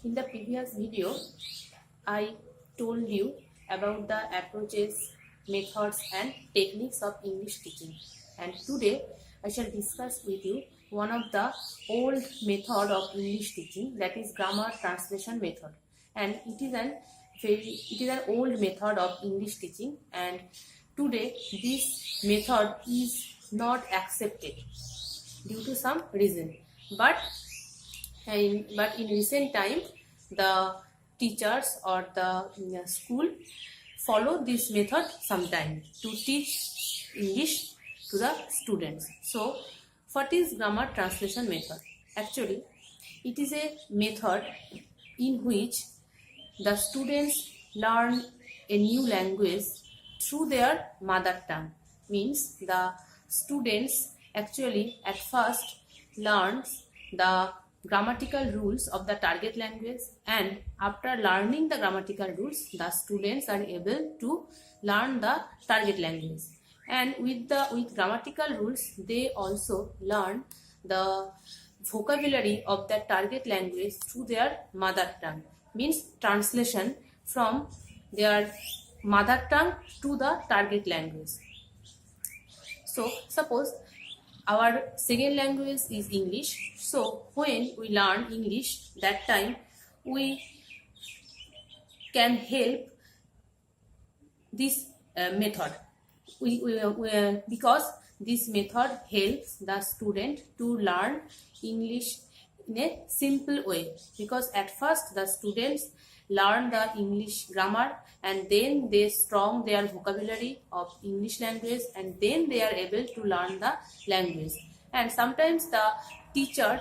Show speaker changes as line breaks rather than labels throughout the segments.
In the previous video, I told you about the approaches, methods and techniques of English teaching. And today I shall discuss with you one of the old method of English teaching, that is grammar translation method. And it is an old method of English teaching, and today this method is not accepted due to some reason. But in recent time, the teachers or the school follow this method sometime to teach English to the students. So what is grammar translation method? Actually, it is a method in which the students learn a new language through their mother tongue. Means the students actually at first learns the grammatical rules of the target language, and after learning the grammatical rules, the students are able to learn the target language. And with grammatical rules, they also learn the vocabulary of the target language through their mother tongue. Means translation from their mother tongue to the target language. So suppose our second language is English. So when we learn English, that time we can help this method. Because this method helps the student to learn English in a simple way. Because at first the students learn the English grammar, and then they strong their vocabulary of English language, and then they are able to learn the language. And sometimes the teacher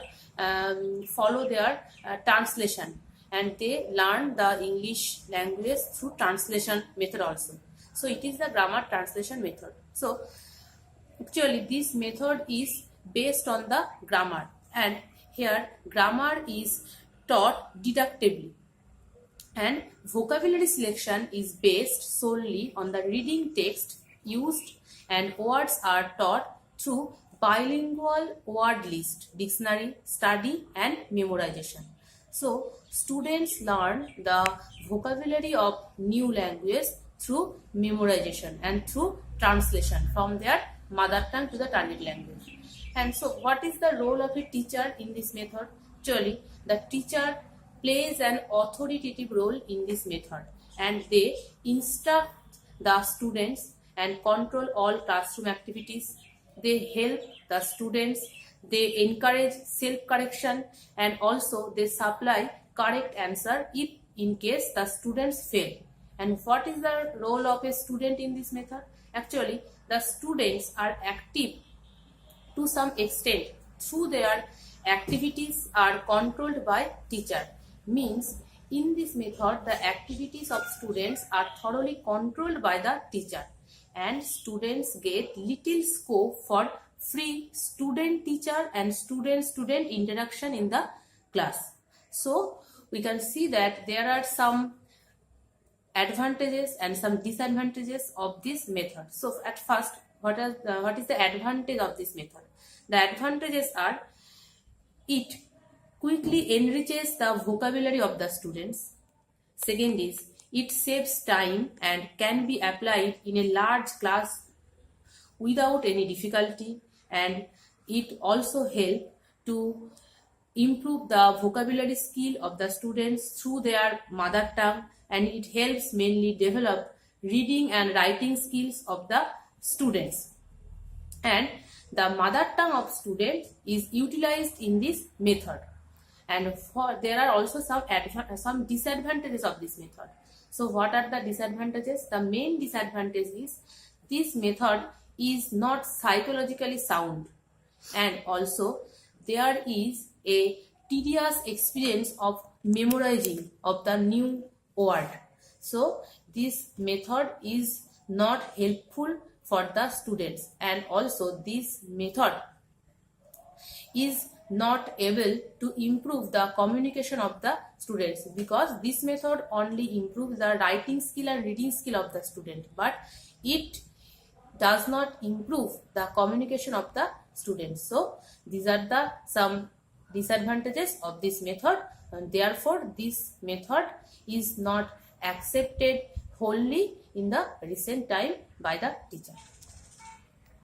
follow their translation, and they learn the English language through translation method also. So it is the grammar translation method. So actually this method is based on the grammar, and here grammar is taught deductively, and vocabulary selection is based solely on the reading text used, and words are taught through bilingual word list, dictionary, study and memorization. So students learn the vocabulary of new language through memorization and through translation from their mother tongue to the target language. And so what is the role of a teacher in this method? Actually, the teacher plays an authoritative role in this method, and they instruct the students and control all classroom activities. They help the students, they encourage self-correction, and also they supply correct answer if in case the students fail. And what is the role of a student in this method? Actually, the students are active to some extent through their activities are controlled by teacher. Means in this method the activities of students are thoroughly controlled by the teacher, and students get little scope for free student teacher and student interaction in the class. So we can see that there are some advantages and some disadvantages of this method. So at first, what is the advantage of this method? The advantages are it quickly enriches the vocabulary of the students. Second is it saves time and can be applied in a large class without any difficulty, and it also helps to improve the vocabulary skill of the students through their mother tongue, and it helps mainly develop reading and writing skills of the students. And the mother tongue of students is utilized in this method. And there are also some disadvantages of this method. So what are the disadvantages? The main disadvantage is this method is not psychologically sound, and also there is a tedious experience of memorizing of the new word. So this method is not helpful for the students, and also this method is not able to improve the communication of the students, because this method only improves the writing skill and reading skill of the student, but it does not improve the communication of the students. So these are the some disadvantages of this method, and therefore this method is not accepted wholly in the recent time by the teacher.